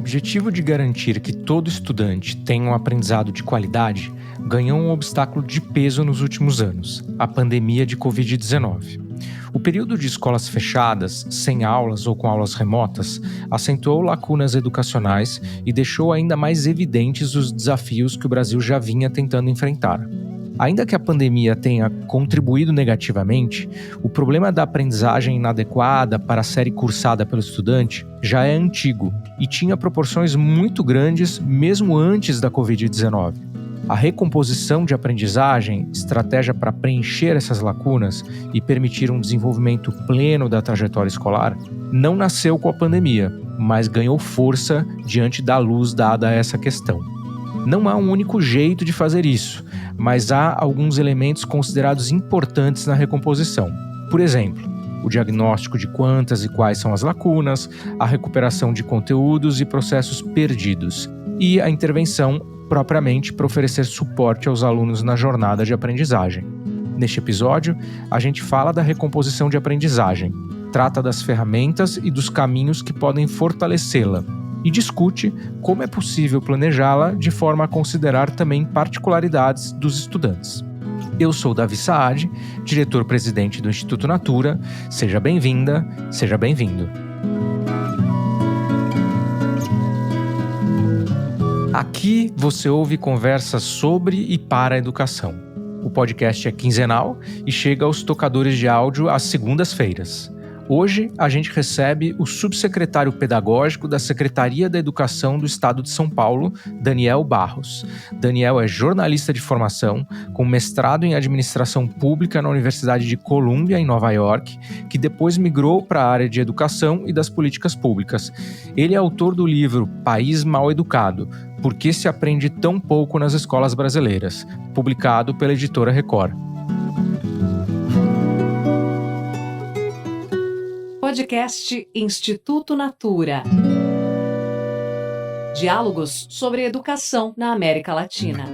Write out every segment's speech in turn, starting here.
objetivo de garantir que todo estudante tenha um aprendizado de qualidade ganhou um obstáculo de peso nos últimos anos: a pandemia de Covid-19. O período de escolas fechadas, sem aulas ou com aulas remotas, acentuou lacunas educacionais e deixou ainda mais evidentes os desafios que o Brasil já vinha tentando enfrentar. Ainda que a pandemia tenha contribuído negativamente, o problema da aprendizagem inadequada para a série cursada pelo estudante já é antigo e tinha proporções muito grandes mesmo antes da Covid-19. A recomposição de aprendizagem, estratégia para preencher essas lacunas e permitir um desenvolvimento pleno da trajetória escolar, não nasceu com a pandemia, mas ganhou força diante da luz dada a essa questão. Não há um único jeito de fazer isso, mas há alguns elementos considerados importantes na recomposição. Por exemplo, o diagnóstico de quantas e quais são as lacunas, a recuperação de conteúdos e processos perdidos, e a intervenção propriamente para oferecer suporte aos alunos na jornada de aprendizagem. Neste episódio, a gente fala da recomposição de aprendizagem, trata das ferramentas e dos caminhos que podem fortalecê-la, e discute como é possível planejá-la de forma a considerar também particularidades dos estudantes. Eu sou Davi Saad, diretor-presidente do Instituto Natura. Seja bem-vinda, seja bem-vindo. Aqui você ouve conversas sobre e para a educação. O podcast é quinzenal e chega aos tocadores de áudio às segundas-feiras. Hoje, a gente recebe o subsecretário pedagógico da Secretaria da Educação do Estado de São Paulo, Daniel Barros. Daniel é jornalista de formação, com mestrado em administração pública na Universidade de Columbia, em Nova York, que depois migrou para a área de educação e das políticas públicas. Ele é autor do livro País Mal Educado: Por que se aprende tão pouco nas escolas brasileiras?, publicado pela editora Record. Podcast Instituto Natura. Diálogos sobre educação na América Latina.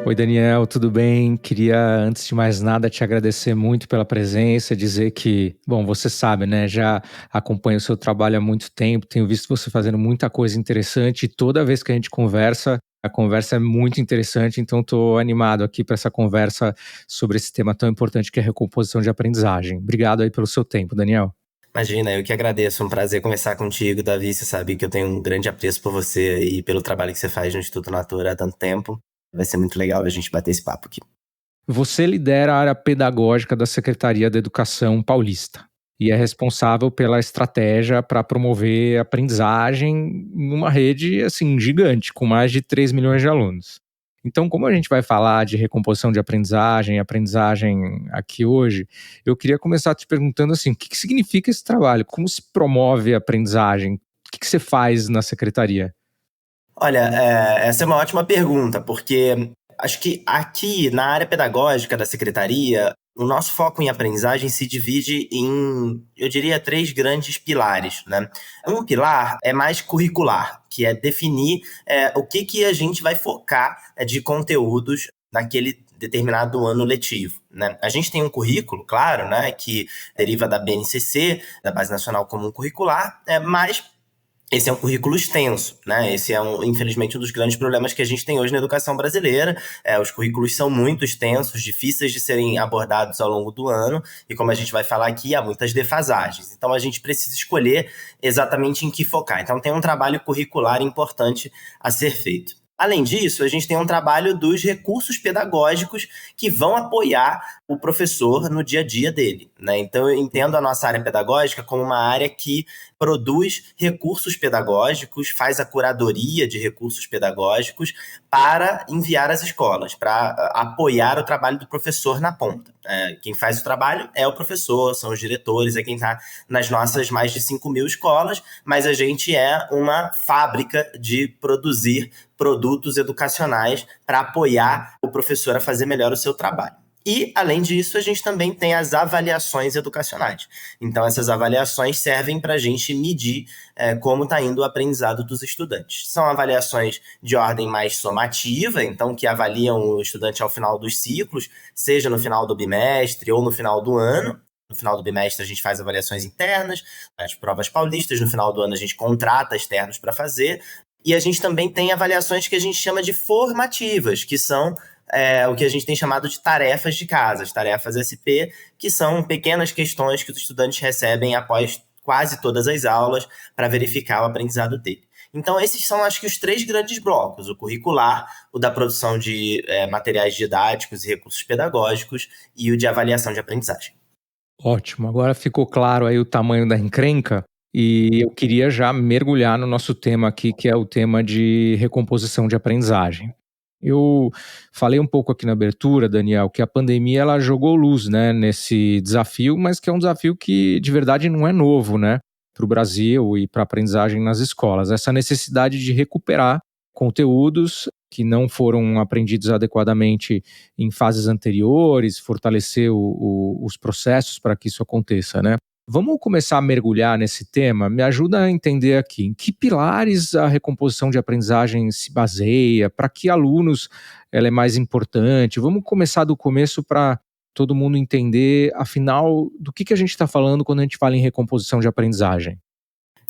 Oi, Daniel, tudo bem? Queria, antes de mais nada, te agradecer muito pela presença, dizer que, bom, você sabe, né, já acompanho o seu trabalho há muito tempo, tenho visto você fazendo muita coisa interessante e toda vez que a gente conversa, a conversa é muito interessante, então estou animado aqui para essa conversa sobre esse tema tão importante que é a recomposição de aprendizagem. Obrigado aí pelo seu tempo, Daniel. Imagina, eu que agradeço, um prazer conversar contigo, Davi. Você sabe que eu tenho um grande apreço por você e pelo trabalho que você faz no Instituto Natura há tanto tempo. Vai ser muito legal a gente bater esse papo aqui. Você lidera a área pedagógica da Secretaria da Educação Paulista e é responsável pela estratégia para promover a aprendizagem numa rede assim, gigante, com mais de 3 milhões de alunos. Então, como a gente vai falar de recomposição de aprendizagem aqui hoje, eu queria começar te perguntando assim, o que significa esse trabalho? Como se promove a aprendizagem? O que você faz na secretaria? Olha, essa é uma ótima pergunta, porque acho que aqui na área pedagógica da secretaria, o nosso foco em aprendizagem se divide em, eu diria, 3 grandes pilares, né? Um pilar é mais curricular, que é definir o que a gente vai focar de conteúdos naquele determinado ano letivo, né? A gente tem um currículo, claro, né, que deriva da BNCC, da Base Nacional Comum Curricular, mas esse é um currículo extenso, né? Esse é, infelizmente, um dos grandes problemas que a gente tem hoje na educação brasileira. Os currículos são muito extensos, difíceis de serem abordados ao longo do ano, e como a gente vai falar aqui, há muitas defasagens. Então, a gente precisa escolher exatamente em que focar. Então, tem um trabalho curricular importante a ser feito. Além disso, a gente tem um trabalho dos recursos pedagógicos que vão apoiar o professor no dia a dia dele, né? Então, eu entendo a nossa área pedagógica como uma área que produz recursos pedagógicos, faz a curadoria de recursos pedagógicos para enviar às escolas, para apoiar o trabalho do professor na ponta. Quem faz o trabalho é o professor, são os diretores, é quem está nas nossas mais de 5.000 escolas, mas a gente é uma fábrica de produzir produtos educacionais para apoiar o professor a fazer melhor o seu trabalho. E, além disso, a gente também tem as avaliações educacionais. Então, essas avaliações servem para a gente medir como está indo o aprendizado dos estudantes. São avaliações de ordem mais somativa, então que avaliam o estudante ao final dos ciclos, seja no final do bimestre ou no final do ano. No final do bimestre a gente faz avaliações internas, as provas paulistas, no final do ano a gente contrata externos para fazer, e a gente também tem avaliações que a gente chama de formativas, que são o que a gente tem chamado de tarefas de casa, as tarefas SP, que são pequenas questões que os estudantes recebem após quase todas as aulas para verificar o aprendizado dele. Então, esses são, acho que, os 3 grandes blocos: o curricular, o da produção de materiais didáticos e recursos pedagógicos e o de avaliação de aprendizagem. Ótimo, agora ficou claro aí o tamanho da encrenca e eu queria já mergulhar no nosso tema aqui, que é o tema de recomposição de aprendizagem. Eu falei um pouco aqui na abertura, Daniel, que a pandemia ela jogou luz, né, nesse desafio, mas que é um desafio que de verdade não é novo, né, para o Brasil e para a aprendizagem nas escolas. Essa necessidade de recuperar conteúdos que não foram aprendidos adequadamente em fases anteriores, fortalecer os processos para que isso aconteça, né? Vamos começar a mergulhar nesse tema? Me ajuda a entender aqui em que pilares a recomposição de aprendizagem se baseia, para que alunos ela é mais importante. Vamos começar do começo para todo mundo entender, afinal, do que a gente está falando quando a gente fala em recomposição de aprendizagem.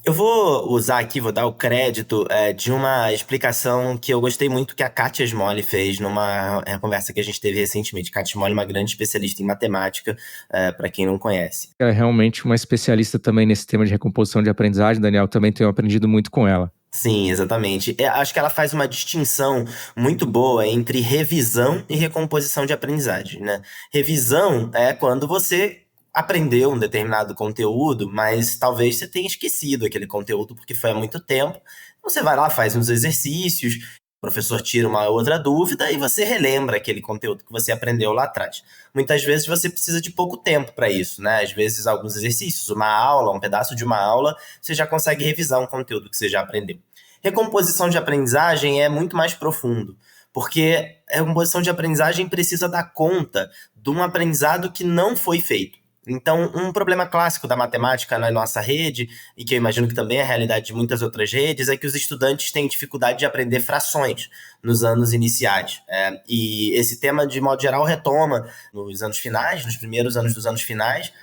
Eu vou usar aqui, vou dar o crédito de uma explicação que eu gostei muito que a Kátia Smolly fez numa conversa que a gente teve recentemente. Kátia Smolly é uma grande especialista em matemática, para quem não conhece. Ela é realmente uma especialista também nesse tema de recomposição de aprendizagem, Daniel. Também tenho aprendido muito com ela. Sim, exatamente. Acho que ela faz uma distinção muito boa entre revisão e recomposição de aprendizagem, né? Revisão é quando você aprendeu um determinado conteúdo, mas talvez você tenha esquecido aquele conteúdo porque foi há muito tempo. Você vai lá, faz uns exercícios, o professor tira uma outra dúvida e você relembra aquele conteúdo que você aprendeu lá atrás. Muitas vezes você precisa de pouco tempo para isso, né? Às vezes alguns exercícios, uma aula, um pedaço de uma aula, você já consegue revisar um conteúdo que você já aprendeu. Recomposição de aprendizagem é muito mais profundo, porque a recomposição de aprendizagem precisa dar conta de um aprendizado que não foi feito. Então, um problema clássico da matemática na nossa rede, e que eu imagino que também é a realidade de muitas outras redes, é que os estudantes têm dificuldade de aprender frações nos anos iniciais. E esse tema, de modo geral, retoma nos anos finais, nos primeiros anos dos anos finais,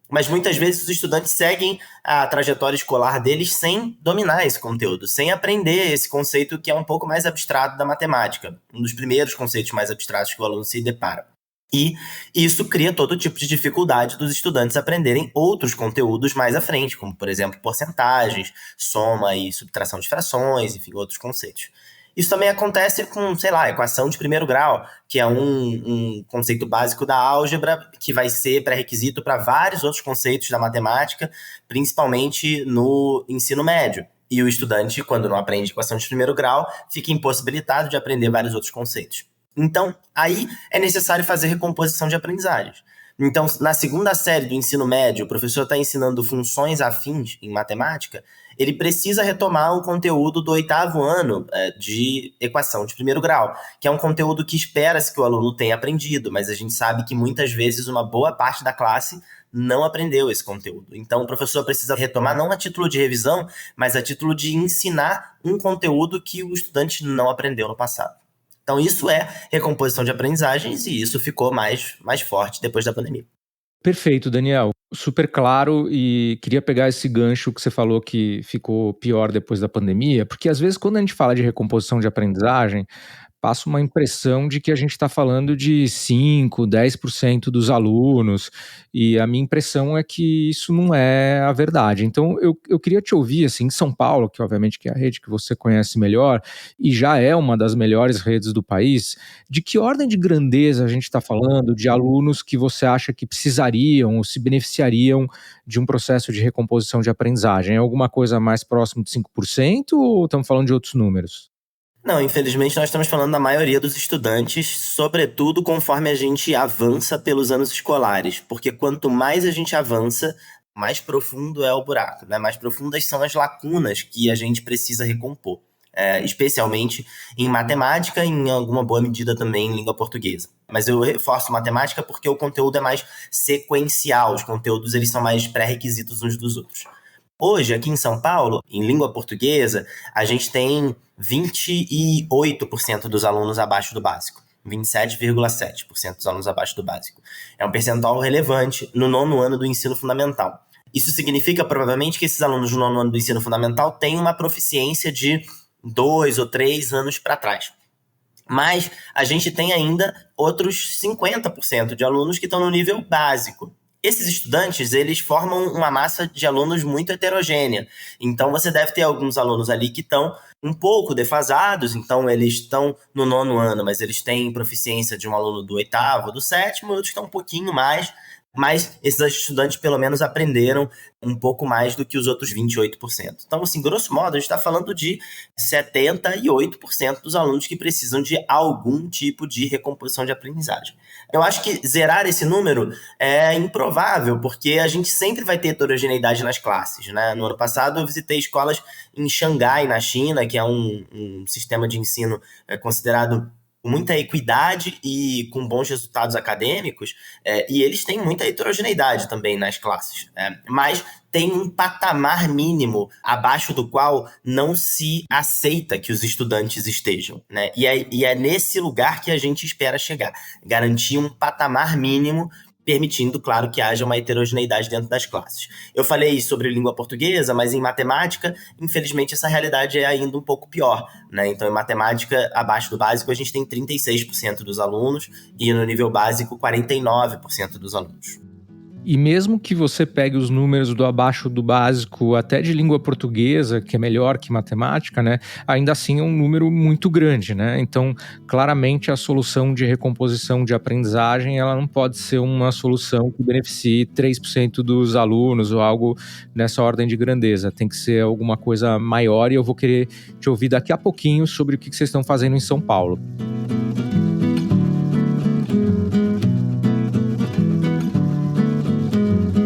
mas muitas vezes os estudantes seguem a trajetória escolar deles sem dominar esse conteúdo, sem aprender esse conceito que é um pouco mais abstrato da matemática, um dos primeiros conceitos mais abstratos que o aluno se depara. E isso cria todo tipo de dificuldade dos estudantes aprenderem outros conteúdos mais à frente, como, por exemplo, porcentagens, soma e subtração de frações, enfim, outros conceitos. Isso também acontece com, sei lá, equação de primeiro grau, que é um conceito básico da álgebra, que vai ser pré-requisito para vários outros conceitos da matemática, principalmente no ensino médio. E o estudante, quando não aprende equação de primeiro grau, fica impossibilitado de aprender vários outros conceitos. Então, aí é necessário fazer recomposição de aprendizagens. Então, na segunda série do ensino médio, o professor está ensinando funções afins em matemática, ele precisa retomar o conteúdo do 8º ano de equação de primeiro grau, que é um conteúdo que espera-se que o aluno tenha aprendido, mas a gente sabe que muitas vezes uma boa parte da classe não aprendeu esse conteúdo. Então, o professor precisa retomar não a título de revisão, mas a título de ensinar um conteúdo que o estudante não aprendeu no passado. Então, isso é recomposição de aprendizagens e isso ficou mais forte depois da pandemia. Perfeito, Daniel. Super claro, e queria pegar esse gancho que você falou que ficou pior depois da pandemia, porque às vezes quando a gente fala de recomposição de aprendizagem, passa uma impressão de que a gente está falando de 5, 10% dos alunos, e a minha impressão é que isso não é a verdade. Então, eu queria te ouvir, assim, em São Paulo, que obviamente que é a rede que você conhece melhor, e já é uma das melhores redes do país, de que ordem de grandeza a gente está falando de alunos que você acha que precisariam ou se beneficiariam de um processo de recomposição de aprendizagem? É alguma coisa mais próximo de 5% ou estamos falando de outros números? Não, infelizmente nós estamos falando da maioria dos estudantes, sobretudo conforme a gente avança pelos anos escolares, porque quanto mais a gente avança, mais profundo é o buraco, né? Mais profundas são as lacunas que a gente precisa recompor. especialmente em matemática e em alguma boa medida também em língua portuguesa. Mas eu reforço matemática porque o conteúdo é mais sequencial, os conteúdos eles são mais pré-requisitos uns dos outros. Hoje, aqui em São Paulo, em língua portuguesa, a gente tem 28% dos alunos abaixo do básico. 27,7% dos alunos abaixo do básico. É um percentual relevante no 9º ano do ensino fundamental. Isso significa, provavelmente, que esses alunos no 9º ano do ensino fundamental têm uma proficiência de 2 ou 3 anos para trás. Mas a gente tem ainda outros 50% de alunos que estão no nível básico. Esses estudantes, eles formam uma massa de alunos muito heterogênea. Então, você deve ter alguns alunos ali que estão um pouco defasados, então eles estão no 9º ano, mas eles têm proficiência de um aluno do 8º, do 7º, outros estão um pouquinho mais, mas esses estudantes pelo menos aprenderam um pouco mais do que os outros 28%. Então, assim, grosso modo, a gente está falando de 78% dos alunos que precisam de algum tipo de recomposição de aprendizagem. Eu acho que zerar esse número é improvável, porque a gente sempre vai ter heterogeneidade nas classes, né? No ano passado, eu visitei escolas em Xangai, na China, que é um sistema de ensino considerado com muita equidade e com bons resultados acadêmicos, e eles têm muita heterogeneidade também nas classes, mas tem um patamar mínimo abaixo do qual não se aceita que os estudantes estejam, né? E é nesse lugar que a gente espera chegar, garantir um patamar mínimo, permitindo, claro, que haja uma heterogeneidade dentro das classes. Eu falei sobre língua portuguesa, mas em matemática, infelizmente, essa realidade é ainda um pouco pior, né? Então, em matemática, abaixo do básico, a gente tem 36% dos alunos e no nível básico, 49% dos alunos. E mesmo que você pegue os números do abaixo do básico, até de língua portuguesa, que é melhor que matemática, né? Ainda assim é um número muito grande, né? Então, claramente a solução de recomposição de aprendizagem, ela não pode ser uma solução que beneficie 3% dos alunos ou algo nessa ordem de grandeza. Tem que ser alguma coisa maior e eu vou querer te ouvir daqui a pouquinho sobre o que vocês estão fazendo em São Paulo.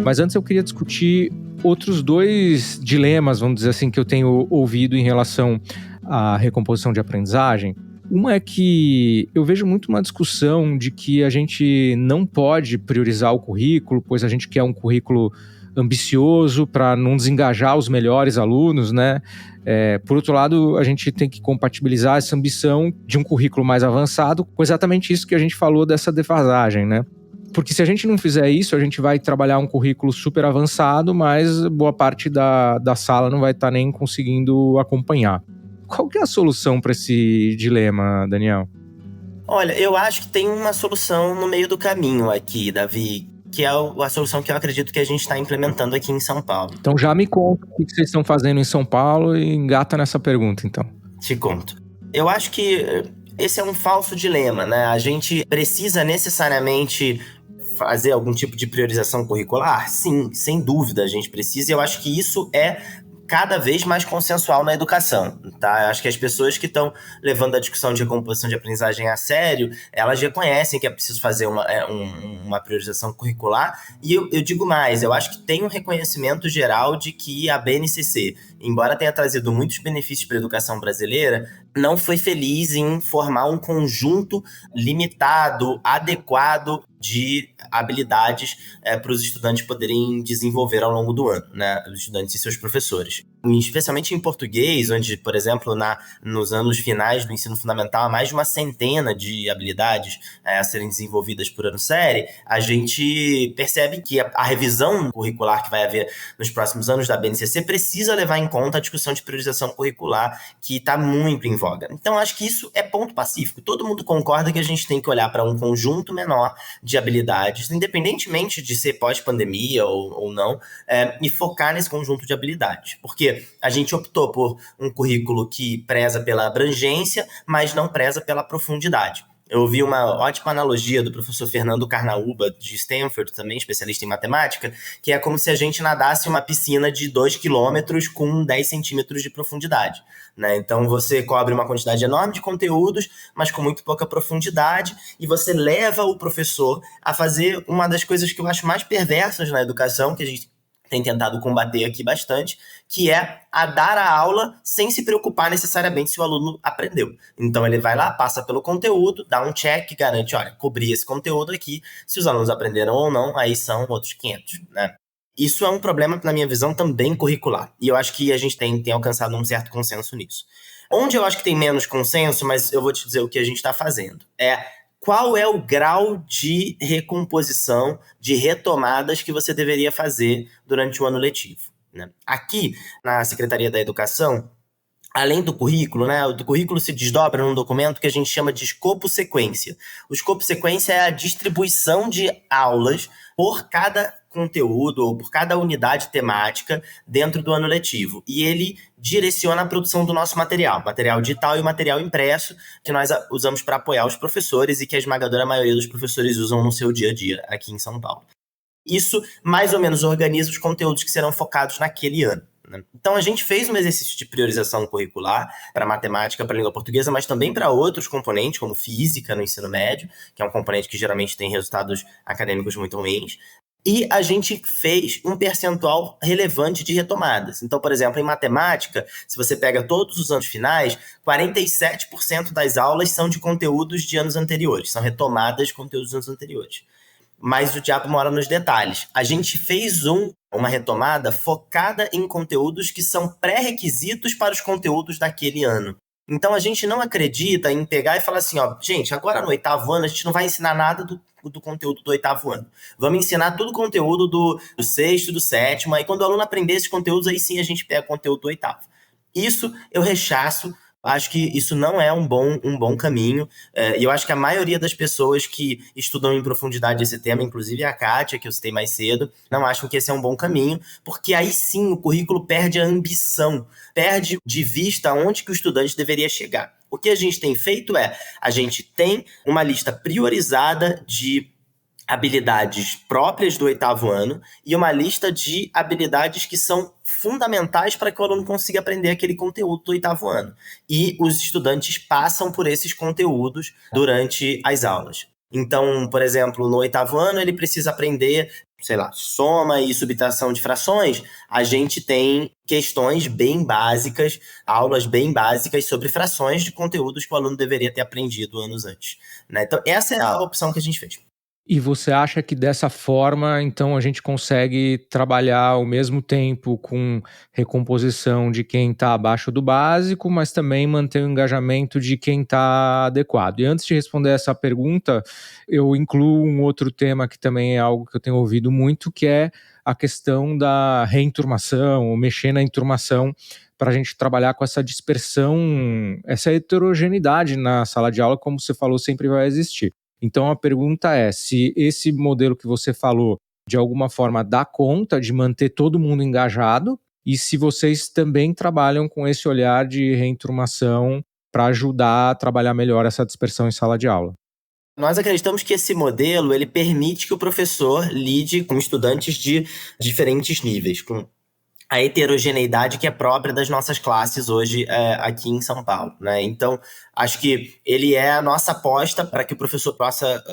Mas antes eu queria discutir outros 2 dilemas, vamos dizer assim, que eu tenho ouvido em relação à recomposição de aprendizagem. Uma é que eu vejo muito uma discussão de que a gente não pode priorizar o currículo, pois a gente quer um currículo ambicioso para não desengajar os melhores alunos, né? Por outro lado, a gente tem que compatibilizar essa ambição de um currículo mais avançado com exatamente isso que a gente falou dessa defasagem, né? Porque se a gente não fizer isso, a gente vai trabalhar um currículo super avançado, mas boa parte da sala não vai estar nem conseguindo acompanhar. Qual que é a solução para esse dilema, Daniel? Olha, eu acho que tem uma solução no meio do caminho aqui, Davi, que é a solução que eu acredito que a gente está implementando aqui em São Paulo. Então já me conta o que vocês estão fazendo em São Paulo e engata nessa pergunta, então. Te conto. Eu acho que esse é um falso dilema, né? A gente precisa necessariamente fazer algum tipo de priorização curricular? Sim, sem dúvida a gente precisa, e eu acho que isso é cada vez mais consensual na educação, tá? Eu acho que as pessoas que estão levando a discussão de recomposição de aprendizagem a sério, elas já conhecem que é preciso fazer uma priorização curricular, e eu digo mais, eu acho que tem um reconhecimento geral de que a BNCC, embora tenha trazido muitos benefícios para a educação brasileira, não foi feliz em formar um conjunto limitado, adequado de habilidades para os estudantes poderem desenvolver ao longo do ano, né? Os estudantes e seus professores. Especialmente em português, onde, por exemplo, nos anos finais do ensino fundamental, há mais de uma centena de habilidades a serem desenvolvidas por ano série, a gente percebe que a revisão curricular que vai haver nos próximos anos da BNCC precisa levar em conta a discussão de priorização curricular, que está muito em voga. Então, acho que isso é ponto pacífico. Todo mundo concorda que a gente tem que olhar para um conjunto menor de habilidades, independentemente de ser pós-pandemia ou não, e focar nesse conjunto de habilidades. Porque a gente optou por um currículo que preza pela abrangência, mas não preza pela profundidade. Eu ouvi uma ótima analogia do professor Fernando Carnaúba, de Stanford, também especialista em matemática, que é como se a gente nadasse uma piscina de 2 quilômetros com 10 centímetros de profundidade, né? Então você cobre uma quantidade enorme de conteúdos, mas com muito pouca profundidade, e você leva o professor a fazer uma das coisas que eu acho mais perversas na educação, que a gente tem tentado combater aqui bastante, que é a dar a aula sem se preocupar necessariamente se o aluno aprendeu. Então ele vai lá, passa pelo conteúdo, dá um check, garante, olha, cobri esse conteúdo aqui, se os alunos aprenderam ou não, aí são outros 500, né? Isso é um problema, na minha visão, também curricular. E eu acho que a gente tem alcançado um certo consenso nisso. Onde eu acho que tem menos consenso, mas eu vou te dizer o que a gente está fazendo, qual é o grau de recomposição, de retomadas que você deveria fazer durante o ano letivo, né? Aqui, na Secretaria da Educação, além do currículo, né, o currículo se desdobra num documento que a gente chama de escopo sequência. O escopo sequência é a distribuição de aulas por cada conteúdo ou por cada unidade temática dentro do ano letivo. E ele direciona a produção do nosso material digital e o material impresso, que nós usamos para apoiar os professores e que a esmagadora maioria dos professores usam no seu dia a dia aqui em São Paulo. Isso mais ou menos organiza os conteúdos que serão focados naquele ano. Então a gente fez um exercício de priorização curricular para matemática, para língua portuguesa, mas também para outros componentes, como física no ensino médio, que é um componente que geralmente tem resultados acadêmicos muito ruins. E a gente fez um percentual relevante de retomadas. Então, por exemplo, em matemática, se você pega todos os anos finais, 47% das aulas são de conteúdos de anos anteriores, são retomadas de conteúdos dos anos anteriores. Mas o diabo mora nos detalhes. A gente fez uma retomada focada em conteúdos que são pré-requisitos para os conteúdos daquele ano. Então a gente não acredita em pegar e falar assim, gente, agora no 8º ano a gente não vai ensinar nada do conteúdo do 8º ano. Vamos ensinar todo o conteúdo do 6º, do 7º, aí quando o aluno aprender esses conteúdos, aí sim a gente pega o conteúdo do 8º. Isso eu rechaço. Acho que isso não é um bom caminho, e eu acho que a maioria das pessoas que estudam em profundidade esse tema, inclusive a Kátia, que eu citei mais cedo, não acham que esse é um bom caminho, porque aí sim o currículo perde a ambição, perde de vista onde que o estudante deveria chegar. O que a gente tem feito a gente tem uma lista priorizada de habilidades próprias do 8º ano e uma lista de habilidades que são fundamentais para que o aluno consiga aprender aquele conteúdo do 8º ano. E os estudantes passam por esses conteúdos durante as aulas. Então, por exemplo, no 8º ano ele precisa aprender, soma e subtração de frações. A gente tem questões bem básicas, aulas bem básicas sobre frações de conteúdos que o aluno deveria ter aprendido anos antes, né? Então, essa é a opção que a gente fez. E você acha que dessa forma, então, a gente consegue trabalhar ao mesmo tempo com recomposição de quem está abaixo do básico, mas também manter o engajamento de quem está adequado? E antes de responder essa pergunta, eu incluo um outro tema que também é algo que eu tenho ouvido muito, que é a questão da reenturmação, ou mexer na enturmação, para a gente trabalhar com essa dispersão, essa heterogeneidade na sala de aula, como você falou, sempre vai existir. Então a pergunta é se esse modelo que você falou de alguma forma dá conta de manter todo mundo engajado e se vocês também trabalham com esse olhar de reenturmação para ajudar a trabalhar melhor essa dispersão em sala de aula. Nós acreditamos que esse modelo ele permite que o professor lide com estudantes de diferentes níveis, com a heterogeneidade que é própria das nossas classes hoje aqui em São Paulo, né? Então, acho que ele é a nossa aposta para que o professor possa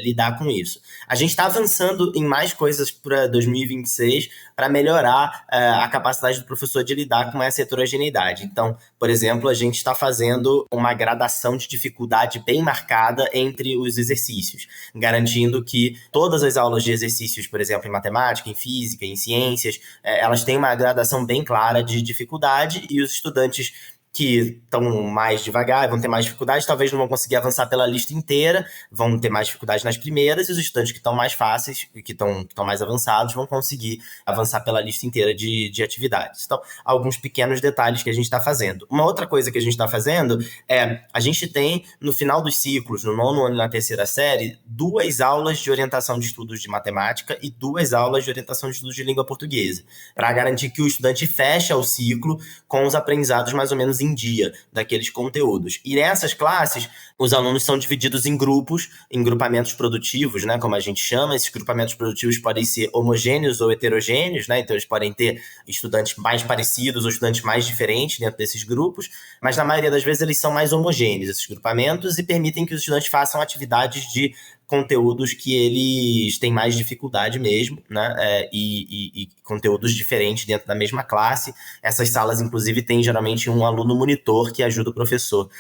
lidar com isso. A gente está avançando em mais coisas para 2026 para melhorar a capacidade do professor de lidar com essa heterogeneidade. Então, por exemplo, a gente está fazendo uma gradação de dificuldade bem marcada entre os exercícios, garantindo que todas as aulas de exercícios, por exemplo, em matemática, em física, em ciências, elas têm uma gradação bem clara de dificuldade e os estudantes que estão mais devagar, vão ter mais dificuldade, talvez não vão conseguir avançar pela lista inteira, vão ter mais dificuldade nas primeiras, e os estudantes que estão mais fáceis, que estão mais avançados, vão conseguir avançar pela lista inteira de atividades. Então, alguns pequenos detalhes que a gente está fazendo. Uma outra coisa que a gente está fazendo a gente tem, no final dos ciclos, no 9º ano e na 3ª série, 2 aulas de orientação de estudos de matemática e 2 aulas de orientação de estudos de língua portuguesa, para garantir que o estudante feche o ciclo com os aprendizados mais ou menos em dia daqueles conteúdos. E nessas classes, os alunos são divididos em grupos, em grupamentos produtivos, né, como a gente chama. Esses grupamentos produtivos podem ser homogêneos ou heterogêneos, né, então eles podem ter estudantes mais parecidos ou estudantes mais diferentes dentro desses grupos, mas na maioria das vezes eles são mais homogêneos, esses grupamentos, e permitem que os estudantes façam atividades de conteúdos que eles têm mais dificuldade mesmo, né? E conteúdos diferentes dentro da mesma classe. Essas salas, inclusive, têm geralmente um aluno monitor que ajuda o professor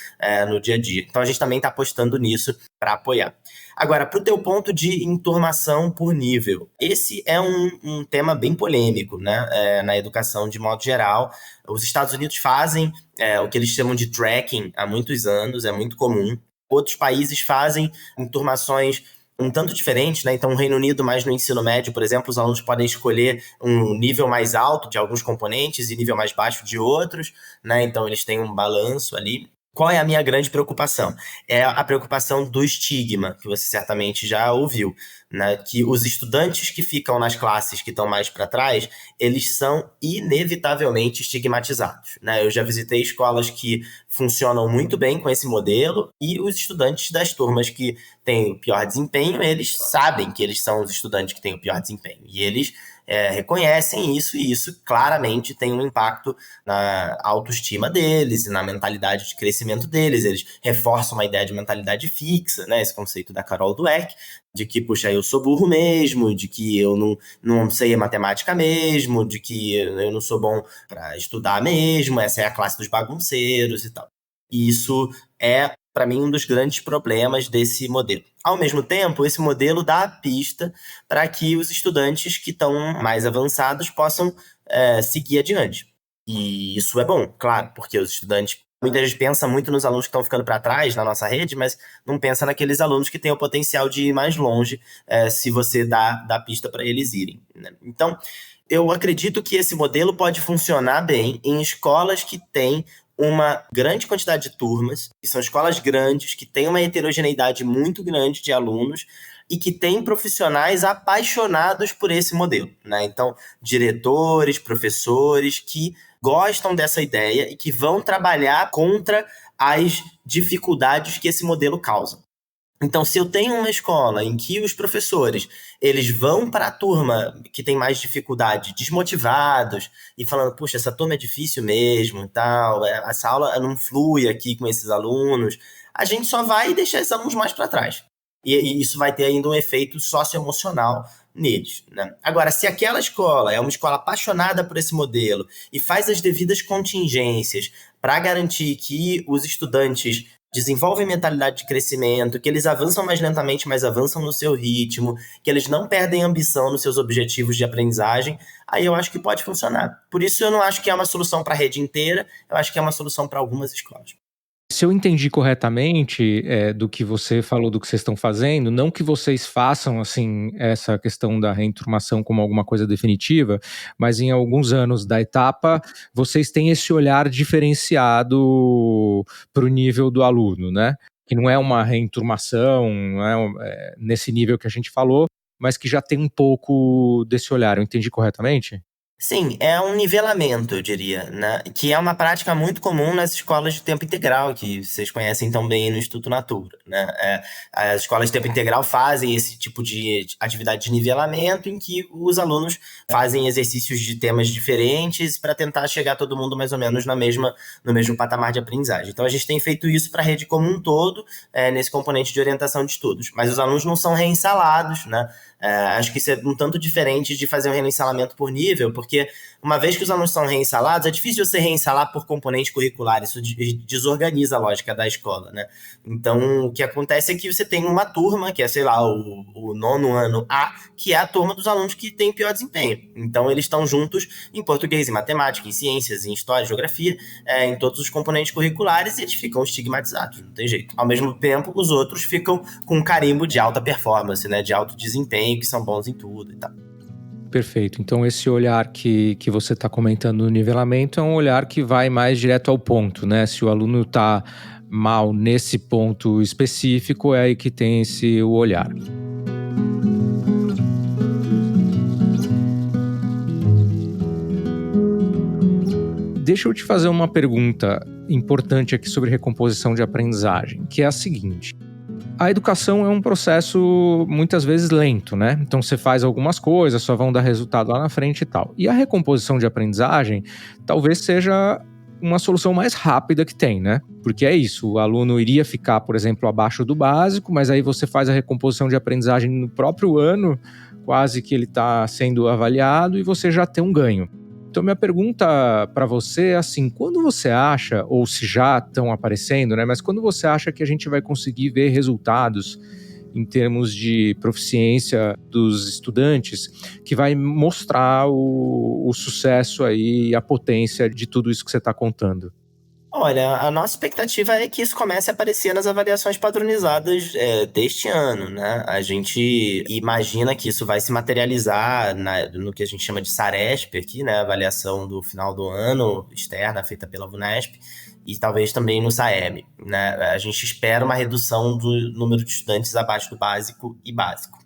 no dia a dia. Então, a gente também está apostando nisso para apoiar. Agora, para o teu ponto de enturmação por nível, esse é um tema bem polêmico, né? Na educação de modo geral. Os Estados Unidos fazem o que eles chamam de tracking há muitos anos, é muito comum. Outros países fazem enturmações um tanto diferentes, né? Então, o Reino Unido, mais no ensino médio, por exemplo, os alunos podem escolher um nível mais alto de alguns componentes e nível mais baixo de outros, né? Então, eles têm um balanço ali. Qual é a minha grande preocupação? É a preocupação do estigma, que você certamente já ouviu, né? Que os estudantes que ficam nas classes que estão mais para trás, eles são inevitavelmente estigmatizados, né? Eu já visitei escolas que funcionam muito bem com esse modelo e os estudantes das turmas que têm o pior desempenho, eles sabem que eles são os estudantes que têm o pior desempenho e eles reconhecem isso, e isso claramente tem um impacto na autoestima deles e na mentalidade de crescimento deles. Eles reforçam uma ideia de mentalidade fixa, né? Esse conceito da Carol Dweck, de que, puxa, eu sou burro mesmo, de que eu não sei a matemática mesmo, de que eu não sou bom para estudar mesmo, essa é a classe dos bagunceiros e tal. E isso é, para mim, um dos grandes problemas desse modelo. Ao mesmo tempo, esse modelo dá a pista para que os estudantes que estão mais avançados possam seguir adiante. E isso é bom, claro, porque os estudantes, muita gente pensa muito nos alunos que estão ficando para trás na nossa rede, mas não pensa naqueles alunos que têm o potencial de ir mais longe se você dá pista para eles irem, né? Então, eu acredito que esse modelo pode funcionar bem em escolas que têm uma grande quantidade de turmas, que são escolas grandes, que têm uma heterogeneidade muito grande de alunos e que têm profissionais apaixonados por esse modelo, né? Então, diretores, professores que gostam dessa ideia e que vão trabalhar contra as dificuldades que esse modelo causa. Então, se eu tenho uma escola em que os professores eles vão para a turma que tem mais dificuldade, desmotivados, e falando, puxa, essa turma é difícil mesmo, tal, essa aula não flui aqui com esses alunos, a gente só vai deixar esses alunos mais para trás. E isso vai ter ainda um efeito socioemocional neles, né? Agora, se aquela escola é uma escola apaixonada por esse modelo e faz as devidas contingências para garantir que os estudantes desenvolvem mentalidade de crescimento, que eles avançam mais lentamente, mas avançam no seu ritmo, que eles não perdem ambição nos seus objetivos de aprendizagem, aí eu acho que pode funcionar. Por isso eu não acho que é uma solução para a rede inteira, eu acho que é uma solução para algumas escolas. Se eu entendi corretamente do que você falou, do que vocês estão fazendo, não que vocês façam assim essa questão da reenturmação como alguma coisa definitiva, mas em alguns anos da etapa, vocês têm esse olhar diferenciado para o nível do aluno, né? Que não é uma reenturmação, não é nesse nível que a gente falou, mas que já tem um pouco desse olhar. Eu entendi corretamente? Sim, é um nivelamento, eu diria, né? Que é uma prática muito comum nas escolas de tempo integral, que vocês conhecem tão bem no Instituto Natura, né? As escolas de tempo integral fazem esse tipo de atividade de nivelamento em que os alunos fazem exercícios de temas diferentes para tentar chegar todo mundo mais ou menos no mesmo patamar de aprendizagem. Então, a gente tem feito isso para a rede como um todo, nesse componente de orientação de estudos. Mas os alunos não são reinsalados, né? Acho que isso é um tanto diferente de fazer um reinssalamento por nível, porque uma vez que os alunos são reinsalados, é difícil você reinsalar por componente curricular, isso desorganiza a lógica da escola, né? Então, o que acontece é que você tem uma turma, que é, sei lá, o nono ano A, que é a turma dos alunos que tem pior desempenho. Então, eles estão juntos em português, em matemática, em ciências, em história, geografia, em todos os componentes curriculares, e eles ficam estigmatizados, não tem jeito. Ao mesmo tempo, os outros ficam com um carimbo de alta performance, né, de alto desempenho, que são bons em tudo e tal. Perfeito. Então, esse olhar que você está comentando no nivelamento é um olhar que vai mais direto ao ponto, né? Se o aluno está mal nesse ponto específico, é aí que tem esse olhar. Deixa eu te fazer uma pergunta importante aqui sobre recomposição de aprendizagem, que é a seguinte. A educação é um processo muitas vezes lento, né? Então você faz algumas coisas, só vão dar resultado lá na frente e tal. E a recomposição de aprendizagem talvez seja uma solução mais rápida que tem, né? Porque é isso, o aluno iria ficar, por exemplo, abaixo do básico, mas aí você faz a recomposição de aprendizagem no próprio ano, quase que ele está sendo avaliado e você já tem um ganho. Então, minha pergunta para você é assim, quando você acha, ou se já estão aparecendo, né? Mas quando você acha que a gente vai conseguir ver resultados em termos de proficiência dos estudantes, que vai mostrar o sucesso aí e a potência de tudo isso que você está contando? Olha, a nossa expectativa é que isso comece a aparecer nas avaliações padronizadas deste ano, né? A gente imagina que isso vai se materializar no que a gente chama de SARESP aqui, né? A avaliação do final do ano, externa, feita pela VUNESP, e talvez também no SAEB, né? A gente espera uma redução do número de estudantes abaixo do básico e básico.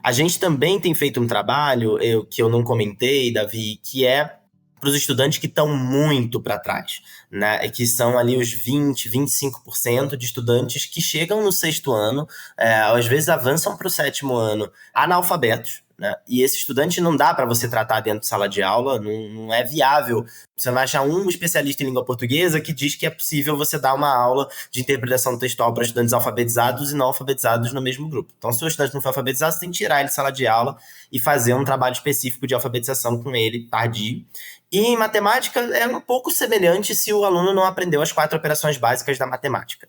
A gente também tem feito um trabalho, que eu não comentei, Davi, que é para os estudantes que estão muito para trás, né? Que são ali os 20, 25% de estudantes que chegam no sexto ano, às vezes avançam para o sétimo ano analfabetos, né? E esse estudante não dá para você tratar dentro de sala de aula, não é viável. Você vai achar um especialista em língua portuguesa que diz que é possível você dar uma aula de interpretação textual para estudantes alfabetizados e não alfabetizados no mesmo grupo. Então, se o estudante não for alfabetizado, você tem que tirar ele de sala de aula e fazer um trabalho específico de alfabetização com ele, tardio. E em matemática é um pouco semelhante se o aluno não aprendeu as 4 operações básicas da matemática,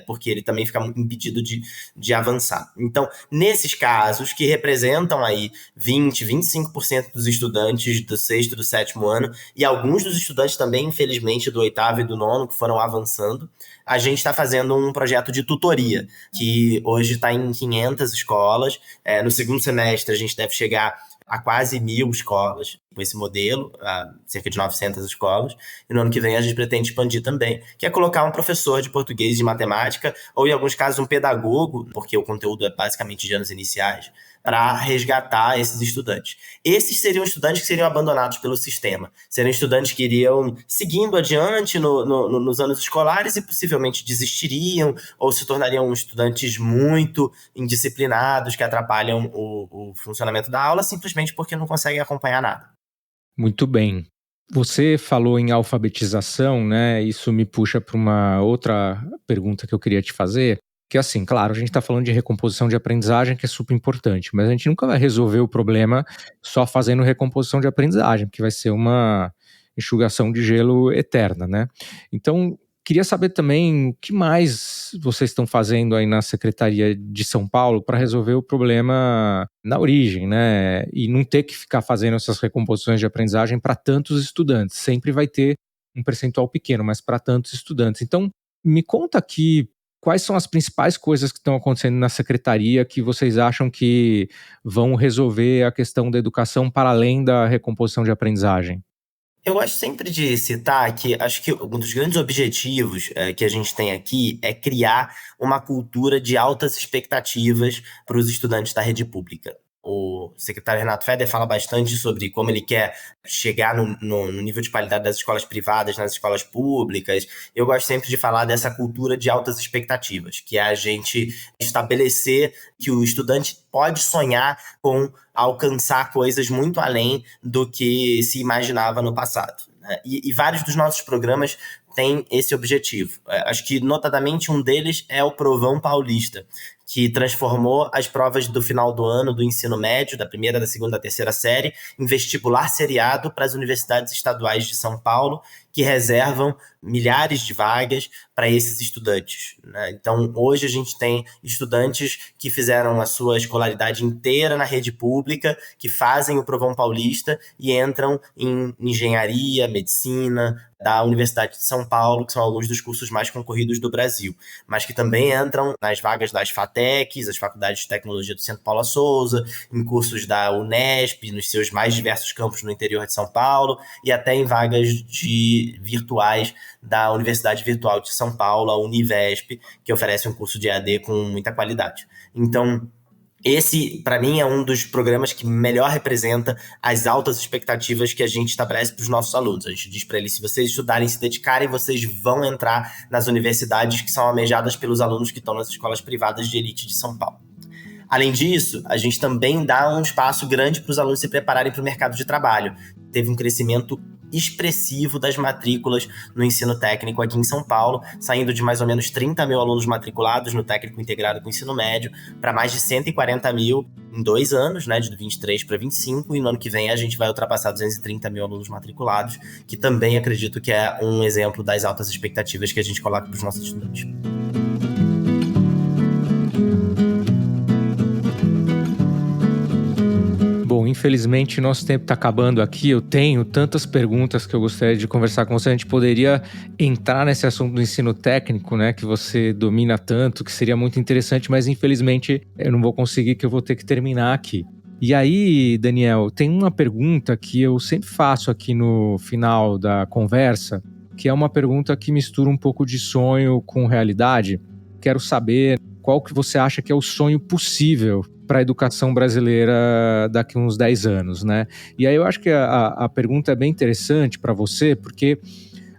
porque ele também fica muito impedido de avançar. Então, nesses casos, que representam aí 20, 25% dos estudantes do sexto e do sétimo ano, e alguns dos estudantes também, infelizmente, do oitavo e do nono, que foram avançando, a gente está fazendo um projeto de tutoria, que hoje está em 500 escolas. No segundo semestre, a gente deve chegar a quase 1.000 escolas com esse modelo, a cerca de 900 escolas, e no ano que vem a gente pretende expandir também, que é colocar um professor de português e de matemática, ou em alguns casos um pedagogo, porque o conteúdo é basicamente de anos iniciais, para resgatar esses estudantes. Esses seriam estudantes que seriam abandonados pelo sistema, seriam estudantes que iriam seguindo adiante nos anos escolares e possivelmente desistiriam, ou se tornariam estudantes muito indisciplinados, que atrapalham o funcionamento da aula, simplesmente porque não conseguem acompanhar nada. Muito bem. Você falou em alfabetização, né? Isso me puxa para uma outra pergunta que eu queria te fazer, que assim, claro, a gente está falando de recomposição de aprendizagem, que é super importante, mas a gente nunca vai resolver o problema só fazendo recomposição de aprendizagem, porque vai ser uma enxugação de gelo eterna, né? Então, queria saber também o que mais vocês estão fazendo aí na Secretaria de São Paulo para resolver o problema na origem, né? E não ter que ficar fazendo essas recomposições de aprendizagem para tantos estudantes. Sempre vai ter um percentual pequeno, mas para tantos estudantes. Então, me conta aqui quais são as principais coisas que estão acontecendo na Secretaria que vocês acham que vão resolver a questão da educação para além da recomposição de aprendizagem. Eu gosto sempre de citar que acho que um dos grandes objetivos que a gente tem aqui é criar uma cultura de altas expectativas para os estudantes da rede pública. O secretário Renato Feder fala bastante sobre como ele quer chegar no nível de qualidade das escolas privadas nas escolas públicas. Eu gosto sempre de falar dessa cultura de altas expectativas, que é a gente estabelecer que o estudante pode sonhar com alcançar coisas muito além do que se imaginava no passado, né? E vários dos nossos programas têm esse objetivo. Acho que, notadamente, um deles é o Provão Paulista, que transformou as provas do final do ano do ensino médio, da primeira, da segunda, da terceira série, em vestibular seriado para as universidades estaduais de São Paulo, que reservam milhares de vagas para esses estudantes, né? Então, hoje a gente tem estudantes que fizeram a sua escolaridade inteira na rede pública, que fazem o Provão Paulista e entram em engenharia, medicina, da Universidade de São Paulo, que são alguns dos cursos mais concorridos do Brasil, mas que também entram nas vagas das FATECs, as Faculdades de Tecnologia do Centro Paula Souza, em cursos da Unesp, nos seus mais diversos campos no interior de São Paulo, e até em vagas virtuais da Universidade Virtual de São Paulo, a Univesp, que oferece um curso de EAD com muita qualidade. Então, esse, para mim, é um dos programas que melhor representa as altas expectativas que a gente estabelece para os nossos alunos. A gente diz para eles, se vocês estudarem, se dedicarem, vocês vão entrar nas universidades que são almejadas pelos alunos que estão nas escolas privadas de elite de São Paulo. Além disso, a gente também dá um espaço grande para os alunos se prepararem para o mercado de trabalho. Teve um crescimento expressivo das matrículas no ensino técnico aqui em São Paulo, saindo de mais ou menos 30 mil alunos matriculados no técnico integrado com o ensino médio para mais de 140 mil em 2 anos, né, de 23 para 25, e no ano que vem a gente vai ultrapassar 230 mil alunos matriculados, que também acredito que é um exemplo das altas expectativas que a gente coloca para os nossos estudantes. Bom, infelizmente nosso tempo está acabando aqui. Eu tenho tantas perguntas que eu gostaria de conversar com você. A gente poderia entrar nesse assunto do ensino técnico, né, que você domina tanto, que seria muito interessante, mas infelizmente eu não vou conseguir, que eu vou ter que terminar aqui. E aí, Daniel, tem uma pergunta que eu sempre faço aqui no final da conversa, que é uma pergunta que mistura um pouco de sonho com realidade. Quero saber qual que você acha que é o sonho possível para a educação brasileira daqui a uns 10 anos, né? E aí eu acho que a pergunta é bem interessante para você, porque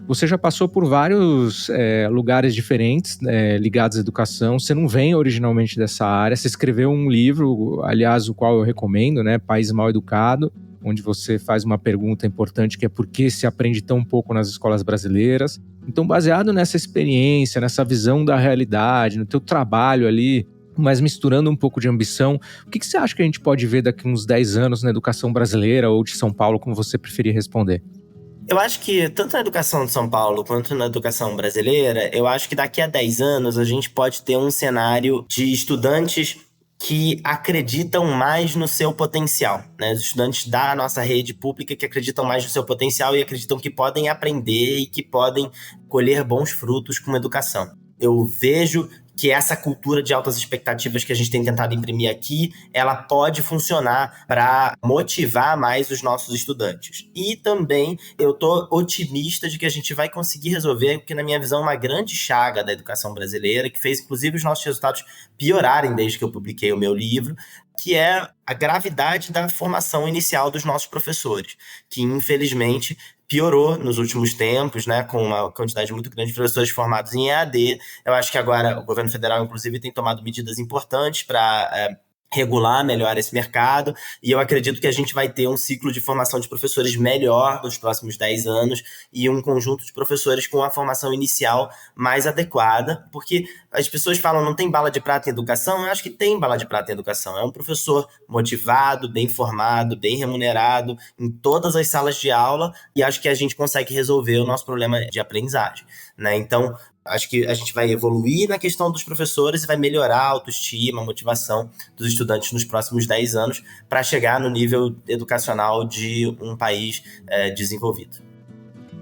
você já passou por vários lugares diferentes ligados à educação. Você não vem originalmente dessa área. Você escreveu um livro, aliás, o qual eu recomendo, né? País Mal Educado, onde você faz uma pergunta importante, que é por que se aprende tão pouco nas escolas brasileiras. Então, baseado nessa experiência, nessa visão da realidade, no teu trabalho ali, mas misturando um pouco de ambição, o que você acha que a gente pode ver daqui a uns 10 anos na educação brasileira ou de São Paulo, como você preferir responder? Eu acho que, tanto na educação de São Paulo quanto na educação brasileira, eu acho que daqui a 10 anos a gente pode ter um cenário de estudantes que acreditam mais no seu potencial, né? Os estudantes da nossa rede pública que acreditam mais no seu potencial e acreditam que podem aprender e que podem colher bons frutos com a educação. Eu vejo que essa cultura de altas expectativas que a gente tem tentado imprimir aqui, ela pode funcionar para motivar mais os nossos estudantes. E também eu estou otimista de que a gente vai conseguir resolver, porque na minha visão, uma grande chaga da educação brasileira, que fez inclusive os nossos resultados piorarem desde que eu publiquei o meu livro, que é a gravidade da formação inicial dos nossos professores, que infelizmente piorou nos últimos tempos, né, com uma quantidade muito grande de professores formados em EAD. Eu acho que agora o governo federal, inclusive, tem tomado medidas importantes para regular melhor esse mercado, e eu acredito que a gente vai ter um ciclo de formação de professores melhor nos próximos 10 anos e um conjunto de professores com a formação inicial mais adequada, porque as pessoas falam, não tem bala de prata em educação? Eu acho que tem bala de prata em educação. É um professor motivado, bem formado, bem remunerado em todas as salas de aula, e acho que a gente consegue resolver o nosso problema de aprendizagem, né? Então, acho que a gente vai evoluir na questão dos professores e vai melhorar a autoestima, a motivação dos estudantes nos próximos 10 anos para chegar no nível educacional de um país desenvolvido.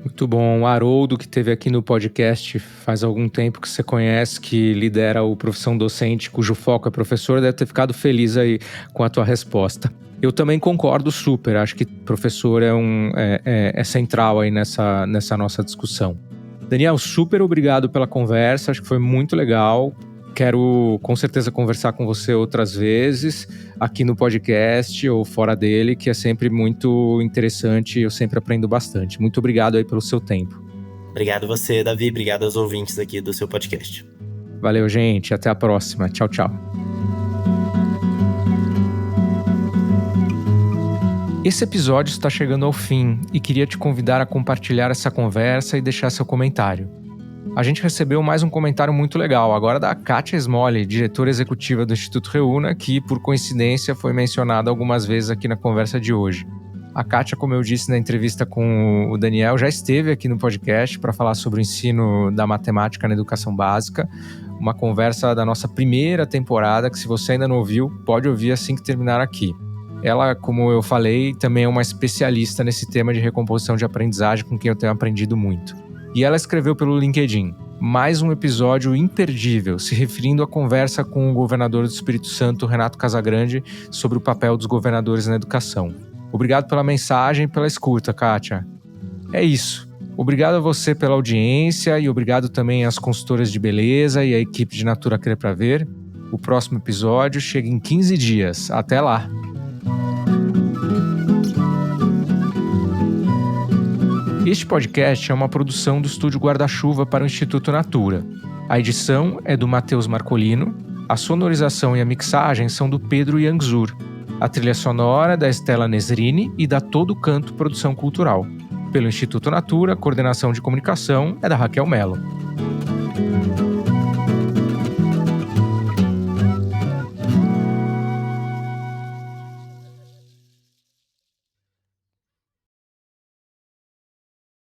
Muito bom. O Haroldo, que esteve aqui no podcast faz algum tempo, que você conhece, que lidera o Profissão Docente, cujo foco é professor, deve ter ficado feliz aí com a tua resposta. Eu também concordo super. Acho que professor é central aí nessa nossa discussão. Daniel, super obrigado pela conversa, acho que foi muito legal. Quero com certeza conversar com você outras vezes, aqui no podcast ou fora dele, que é sempre muito interessante e eu sempre aprendo bastante. Muito obrigado aí pelo seu tempo. Obrigado você, Davi, obrigado aos ouvintes aqui do seu podcast. Valeu, gente, até a próxima. Tchau, tchau. Esse episódio está chegando ao fim e queria te convidar a compartilhar essa conversa e deixar seu comentário. A gente recebeu mais um comentário muito legal, agora da Kátia Smolli, diretora executiva do Instituto Reúna, que, por coincidência, foi mencionada algumas vezes aqui na conversa de hoje. A Kátia, como eu disse na entrevista com o Daniel, já esteve aqui no podcast para falar sobre o ensino da matemática na educação básica, uma conversa da nossa primeira temporada, que se você ainda não ouviu, pode ouvir assim que terminar aqui. Ela, como eu falei, também é uma especialista nesse tema de recomposição de aprendizagem, com quem eu tenho aprendido muito. E ela escreveu pelo LinkedIn, mais um episódio imperdível, se referindo à conversa com o governador do Espírito Santo, Renato Casagrande, sobre o papel dos governadores na educação. Obrigado pela mensagem e pela escuta, Kátia. É isso. Obrigado a você pela audiência e obrigado também às consultoras de beleza e à equipe de Natura Crer Pra Ver. O próximo episódio chega em 15 dias. Até lá! Este podcast é uma produção do Estúdio Guarda-Chuva para o Instituto Natura. A edição é do Matheus Marcolino, a sonorização e a mixagem são do Pedro Yangzur, a trilha sonora é da Estela Nesrini e da Todo Canto Produção Cultural. pelo Instituto Natura, coordenação de comunicação é da Raquel Mello.